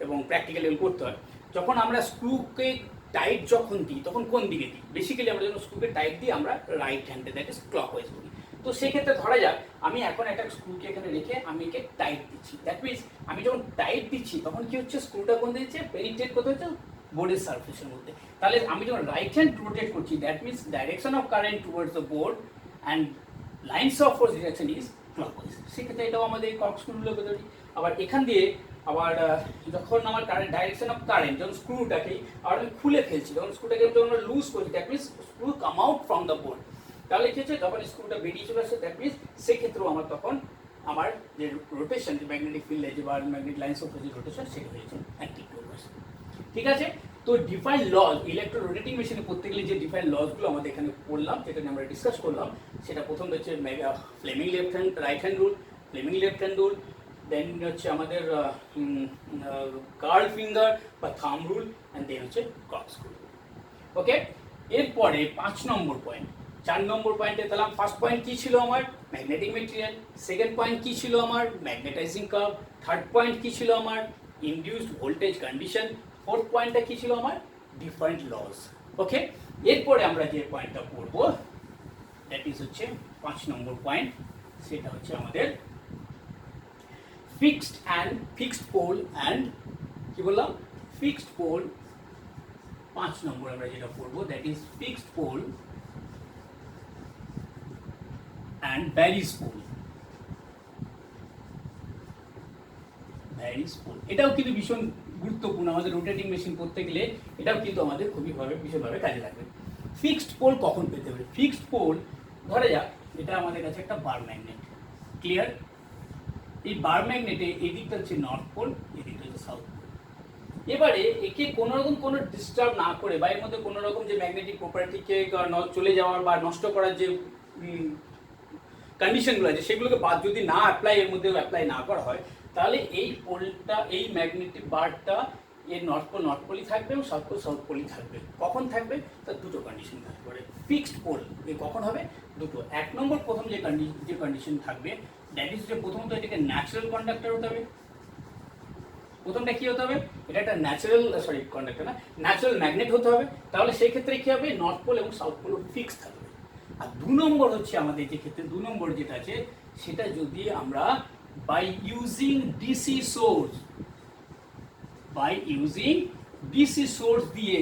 এবং প্র্যাকটিক্যালি করতে হয়, যখন আমরা স্ক্রুকে টাইট যখন দিই তখন কোন দিকে দিই? বেসিক্যালি আমরা যখন স্ক্রুকে টাইট দিই আমরা রাইট হ্যান্ডে, দ্যাট ইজ ক্লকওয়াইজ করি। তো সেক্ষেত্রে ধরা যাক আমি এখন একটা স্ক্রুকে এখানে রেখে আমি একে টাইট দিচ্ছি, দ্যাট মিনস আমি যখন টাইট দিচ্ছি তখন কি হচ্ছে, স্ক্রুটা কোন দিচ্ছে, পেনিট্রেট করতে হচ্ছে বোর্ডের সারফেসের মধ্যে। তাহলে আমি যখন রাইট হ্যান্ড রোটেট করছি, that means direction of current towards the board and lines of force direction is clockwise. সেক্ষেত্রে এটাও আমাদের কক স্ক্রুগুলোকে ধরি। আবার এখান দিয়ে আবার যখন আমার কারেন্ট ডাইরেকশন অফ কারেন্ট, যখন স্ক্রুটাকে আবার আমি খুলে ফেলছি, যখন স্ক্রুটাকে যখন আমরা লুজ করছি, that means screw come out from the board, তাহলে কি হচ্ছে, যখন স্ক্রুটা বেরিয়ে চলে আসছে, দ্যাট মিনস সেক্ষেত্রেও আমার তখন আমার যে রোটেশন, যে ম্যাগনেটিক ফিল্ডে যে বা ম্যাগনেটিক লাইন্স অফ যে রোটেশন, সেটা হয়েছে অ্যান্টি ক্লকওয়াইজ। ঠিক আছে, তো ডিফাইন লজ, ইলেকট্রো রোটেটিং মেশিনে করতে গেলে যে ডিফাইন লজগুলো আমাদের এখানে পড়লাম, যেটা নিয়ে আমরা ডিসকাস করলাম, সেটা প্রথম হচ্ছে Fleming left hand right hand rule, Fleming left hand rule, then হচ্ছে আমাদের কার্ল ফিঙ্গার বা থাম রুল, অ্যান্ড দেন হচ্ছে কক স্ক্রু। ওকে, এরপরে 5 নম্বর পয়েন্ট, 4 নম্বর পয়েন্টে তাহলে ফার্স্ট পয়েন্ট কি ছিল আমার, ম্যাগনেটিক মেটেরিয়াল, সেকেন্ড পয়েন্ট কি ছিল আমার, ম্যাগনেটাইজিং কার্ভ, থার্ড পয়েন্ট কি ছিল আমার, ইনডিউসড ভোল্টেজ কন্ডিশন, ফোর্থ পয়েন্টটা কি ছিল আমার, ডিফারেন্ট লজ। ওকে, এরপরে আমরা যে পয়েন্টটা পড়বো দ্যাট ইজ হচ্ছে 5 নম্বর পয়েন্ট, সেটা হচ্ছে আমাদের ফিক্সড পোল অ্যান্ড কি বললাম, ফিক্সড পোল। 5 নম্বর আমরা যেটা পড়বো that is fixed pole and varies pole. Varies pole এটাও কিন্তু ভীষণ গুরুত্বপূর্ণ, আমাদের রোটেটিং মেশিন করতে গেলে এটাও কিন্তু আমাদের ভীষণভাবে কাজে লাগবে। ফিক্সড পোল কখন পেতে হবে? ফিক্সড পোল ধরা যাক এটা আমাদের কাছে একটা বার ম্যাগনেট, ক্লিয়ার? এই বার ম্যাগনেটে এদিকটা হচ্ছে নর্থ পোল, এদিকটা হচ্ছে সাউথ পোল। এবারে একে কোনো ডিস্টার্ব না করে বা এর মধ্যে কোনো রকম যে ম্যাগনেটিক প্রপার্টিকে চলে যাওয়ার বা নষ্ট করার যে কন্ডিশনগুলো আছে, সেগুলোকে বাদ যদি না অ্যাপ্লাই, এর মধ্যে অ্যাপ্লাই না করা হয়, তাহলে এই পোলটা, এই ম্যাগনেটিক বারটা এর নর্থ পোলই থাকবে এবং সাউথ পোলই থাকবে। কখন থাকবে? তার দুটো কন্ডিশন থাকতে পারে। ফিক্সড পোল কখন হবে? দুটো। 1 নম্বর প্রথম যে কন্ডিশন থাকবে দ্যাট ইজ যে প্রথমত এটাকে ন্যাচারাল কন্ডাক্টর হতে হবে। প্রথমটা কি হতে হবে? এটা একটা ন্যাচারাল ম্যাগনেট হতে হবে। তাহলে সেই ক্ষেত্রে কি হবে? নর্থ পোল এবং সাউথ পোল ফিক্স থাকবে। আর 2 নম্বর হচ্ছে আমাদের যে ক্ষেত্রে 2 নম্বর যেটা আছে, সেটা যদি আমরা বাই ইউজিং ডিসি সোর্স দিয়ে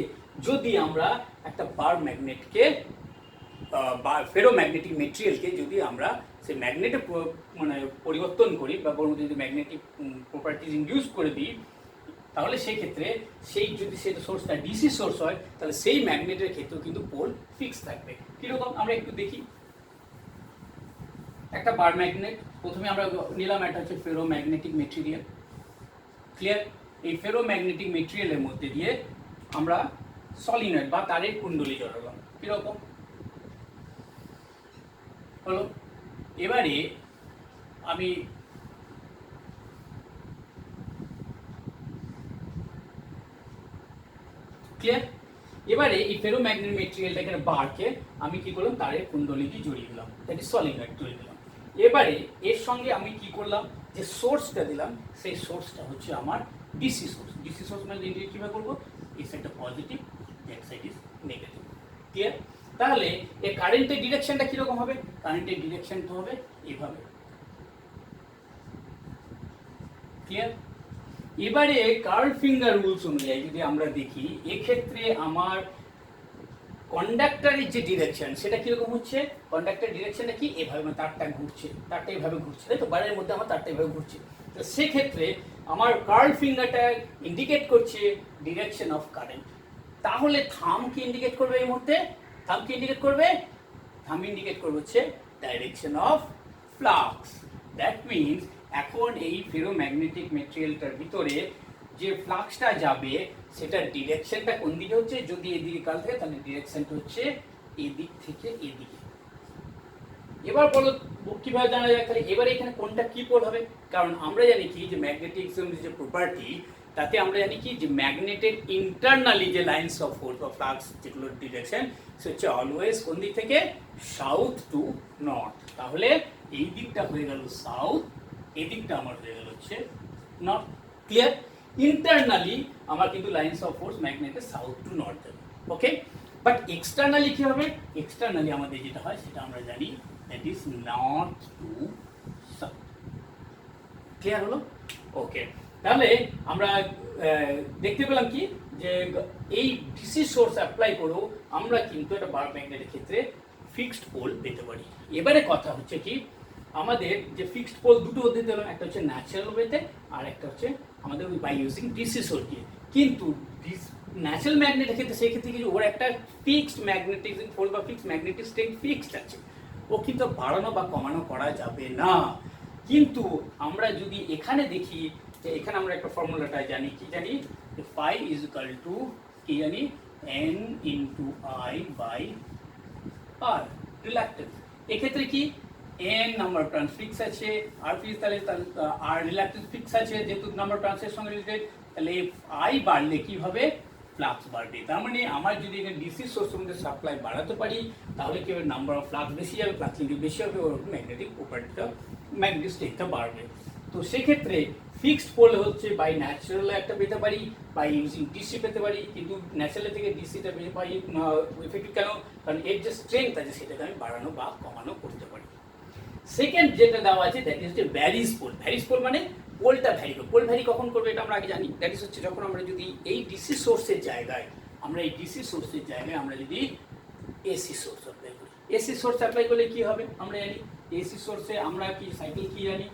যদি আমরা একটা বার ম্যাগনেটকে বা ফেরোম্যাগনেটিক মেটেরিয়ালকে যদি আমরা সেই ম্যাগনেটে মানে পরিবর্তন করি বা যদি ম্যাগনেটিক প্রপার্টিজ ইনডিউস করে দিই, তাহলে সেই ক্ষেত্রে যদি সেটা সোর্সটা ডিসি সোর্স হয়, তাহলে সেই ম্যাগনেটের ক্ষেত্রেও কিন্তু পোল ফিক্স থাকবে। কিরকম আমরা একটু দেখি। একটা বার ম্যাগনেট, প্রথমে আমরা নিলাম একটা হচ্ছে ফেরোম্যাগনেটিক মেটেরিয়াল, ক্লিয়ার? এই ফেরোম্যাগনেটিক মেটেরিয়ালের মধ্যে দিয়ে আমরা সলিনয়েড বা তারের কুণ্ডলী জড়ালাম, কিরকম হলো? এবারে আমি ক্লিয়ার? এবারে এই ফেরোম্যাগনেটিক মেটেরিয়ালটা এখানে বারকে আমি কি করলাম, তারের কুণ্ডলী দিয়ে জড়িয়ে দিলাম, দ্যাট ইজ সলিনয়েড জড়িয়ে দিলাম। এবারে এর সঙ্গে আমি কি করলাম, যে সোর্সটা দিলাম, সেই সোর্সটা হচ্ছে আমার ডিসি সোর্স। ডিসি সোর্স মানে ইন্ডিকেট কিভাবে করবো, এই সাইডটা positive, that side is negative, clear? তাহলে এই কারেন্টের ডিরেকশনটা কিরকম হবে? কারেন্টের ডিরেকশনটা হবে এইভাবে, ক্লিয়ার? এবারে কার্ল ফিঙ্গার রুলস অনুযায়ী যদি আমরা দেখি, এক্ষেত্রে আমার কন্ডাক্টরের যে ডিরেকশন সেটা কিরকম হচ্ছে, কন্ডাক্টর ডিরেকশনটা কি, এভাবে মানে তারটা ঘুরছে, তারটা এইভাবে ঘুরছে, তাই তো? বারের মধ্যে আমার তারটা এইভাবে ঘুরছে। তো সেক্ষেত্রে আমার কার্ল ফিঙ্গারটা ইন্ডিকেট করছে ডিরেকশন অফ কারেন্ট। তাহলে থাম কি ইন্ডিকেট করবে এই মুহূর্তে? থাম কি ইন্ডিকেট করবে? থাম ইন্ডিকেট করবে হচ্ছে direction of flux. That means এখন এই ফেরোম্যাগনেটিক মেটেরিয়ালটার ভিতরে যে ফ্লাক্সটা যাবে, সেটার ডিরেকশনটা কোন দিকে হচ্ছে? যদি এদিকে কাল থাকে, তাহলে ডিরেকশনটা হচ্ছে এদিক থেকে এদিকে। এবার বলো কিভাবে জানা যায়? তাহলে এবারে এখানে কোনটা কি পোল হবে? কারণ আমরা জানি কি যে ম্যাগনেটিজম যে প্রপার্টি, তাতে আমরা জানি কি যে ম্যাগনেটের ইন্টারনালি যে লাইন্স অফ ফোর্স বা ফ্লাক্স যেগুলোর ডিরেকশন, সে হচ্ছে অলওয়েজ কোন দিক থেকে? South to north. তাহলে এই দিকটা হয়ে গেল সাউথ, এই দিকটা আমার হয়ে গেল হচ্ছে নর্থ, ক্লিয়ার? ইন্টারনালি আমার কিন্তু লাইন্স অফ ফোর্স ম্যাগনেটের সাউথ টু নর্থ যাবে। ওকে, বাট এক্সটার্নালি কি হবে? এক্সটার্নালি আমাদের যেটা হয় সেটা আমরা জানি, that is north two south. Clear হলো? ওকে, তাহলে আমরা দেখতে পেলাম কি যে এই ডিসি সোর্স অ্যাপ্লাই করেও আমরা কিন্তু একটা বার ম্যাগনেটের ক্ষেত্রে ফিক্সড পোল পেতে পারি। এবারে কথা হচ্ছে কি, আমাদের যে ফিক্সড পোল দুটো পদ্ধতি হলো, একটা হচ্ছে ন্যাচারাল ওয়েতে আর একটা হচ্ছে আমাদের বাই ইউজিং ডিসি সোর্স দিয়ে। কিন্তু ন্যাচারাল ম্যাগনেটের ক্ষেত্রে সেই ক্ষেত্রে কিছু ওর একটা ফিক্সড ম্যাগনেটিক ফোর্স বা ফিক্সড ম্যাগনেটিক স্ট্রেংথ ফিক্সড আছে, ও কিন্তু বাড়ানো বা কমানো করা যাবে না। কিন্তু আমরা যদি এখানে দেখি যে এখানে আমরা একটা ফর্মুলাটা জানি, কি জানি, ফাই ইজ ইকুয়াল টু কি জানি, N into I by R reluctance. এক্ষেত্রে কি এন নাম্বার টার্ন ফিক্স আছে, আর ফিক্স, তাহলে আর রিল্যাক্টেন্স ফিক্স আছে, যেহেতু নাম্বার টার্নসের সঙ্গে রিলেটেড, তাহলে আই বাড়লে কি হবে, ফ্লাক্স বাড়বে। তার মানে আমার যদি এখানে ডিসি সোর্সের মধ্যে সাপ্লাই বাড়াতে পারি তাহলে কি হবে, নাম্বার অফ ফ্লাক্স বেশি হবে, ফ্লাক্স লিঙ্কেজ বেশি হবে, ওরকম ম্যাগনেটিক প্রপার্টিটা, ম্যাগনেটিক স্টেটটা বাড়বে। তো সেক্ষেত্রে ফিক্সড পোল হচ্ছে বাই ন্যাচারাল একটা পেতে পারি, বাই ইউজিং ডিসি পেতে পারি, কিন্তু ন্যাচারাল থেকে ডিসিটা পেতে পারি এফেক্টিভ কেন, কারণ এর যে স্ট্রেংথ আছে সেটাকে আমি বাড়ানো বা কমানো করতে পারি। সেকেন্ড যেটা দেওয়া আছে দ্যাট ইজ যে ভ্যারিস পোল। ভ্যারিস পোল মানে পোলটা ভ্যারি করবে। পোল ভ্যারি কখন করবে এটা আমরা আগে জানি, দ্যাট ইজ হচ্ছে যখন আমরা যদি এই ডিসি সোর্সের জায়গায় আমরা যদি এসি সোর্স অ্যাপ্লাই করি। এসি সোর্স অ্যাপ্লাই করলে কি হবে আমরা জানি, এসি সোর্সে আমরা কি সাইকেল কি জানি,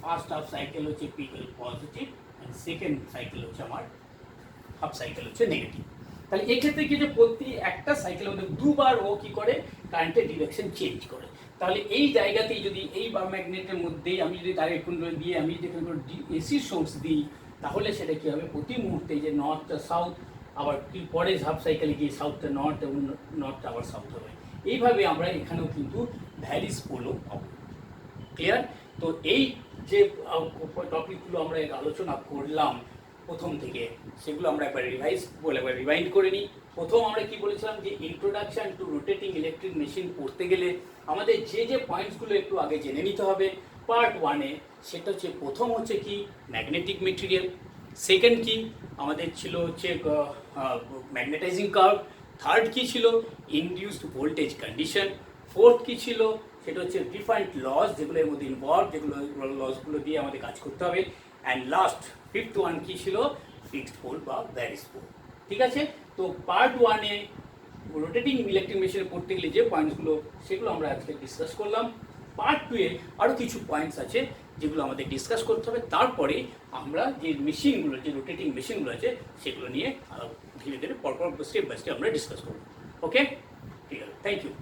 ফার্স্ট হাফ সাইকেল হচ্ছে pickle positive, and second cycle হচ্ছে আমার হাফ সাইকেল হচ্ছে নেগেটিভ। তাহলে এক্ষেত্রে কি যে প্রতি একটা সাইকেলের মধ্যে দুবার ও কি করে, কারেন্টের ডিরেকশন চেঞ্জ করে। তাহলে এই জায়গাতেই যদি এই বার ম্যাগনেটের মধ্যেই আমি যদি ডাইরেক্ট কুন্ডল দিয়ে আমি যদি এখানে এসি সোর্স দিই, তাহলে সেটা কি হবে, প্রতি মুহূর্তে যে নর্থটা সাউথ, আবার কি পরে হাফ সাইকেলে গিয়ে সাউথটা নর্থ এবং নর্থটা আবার সাউথ হবে। এইভাবে আমরা এখানেও কিন্তু ভ্যারিস পোলও পাবো। ক্লিয়ার? তো এই যে টপিকগুলো আমরা আলোচনা করলাম প্রথম থেকে, সেগুলো আমরা একবার রিভাইন্ড করে নিই। প্রথম আমরা কি বলেছিলাম যে introduction to rotating electric machine পড়তে গেলে আমাদের যে পয়েন্টসগুলো একটু আগে জেনে নিতে হবে পার্ট ওয়ানে, সেটা হচ্ছে প্রথম হচ্ছে কি ম্যাগনেটিক মেটেরিয়াল, সেকেন্ড কি আমাদের ছিল হচ্ছে ম্যাগনেটাইজিং কার্ভ, থার্ড কি ছিল ইনডিউসড ভোল্টেজ কন্ডিশন, ফোর্থ কি ছিল সেটা হচ্ছে ডিফারেন্ট লস যেগুলো এর মধ্যে ইনভলভ, যেগুলো লসগুলো দিয়ে আমাদের কাজ করতে হবে, অ্যান্ড লাস্ট ফিফথ ওয়ান কি ছিল, ফিক্সড পোল বা ভ্যারিস পোল। ঠিক আছে? তো পার্ট ওয়ানে রোটেটিং ইলেকট্রিক মেশিনে পড়তে গেলে যে পয়েন্টসগুলো সেগুলো আমরা আজকে ডিসকাস করলাম। পার্ট টুয়ে আরও কিছু পয়েন্টস আছে যেগুলো আমাদের ডিসকাস করতে হবে, তারপরে আমরা যে মেশিনগুলো, যে রোটেটিং মেশিনগুলো আছে সেগুলো নিয়ে ধীরে ধীরে পরপর স্টেপ বাই স্টেপ আমরা ডিসকাস করব। ওকে, ঠিক আছে, থ্যাংক ইউ।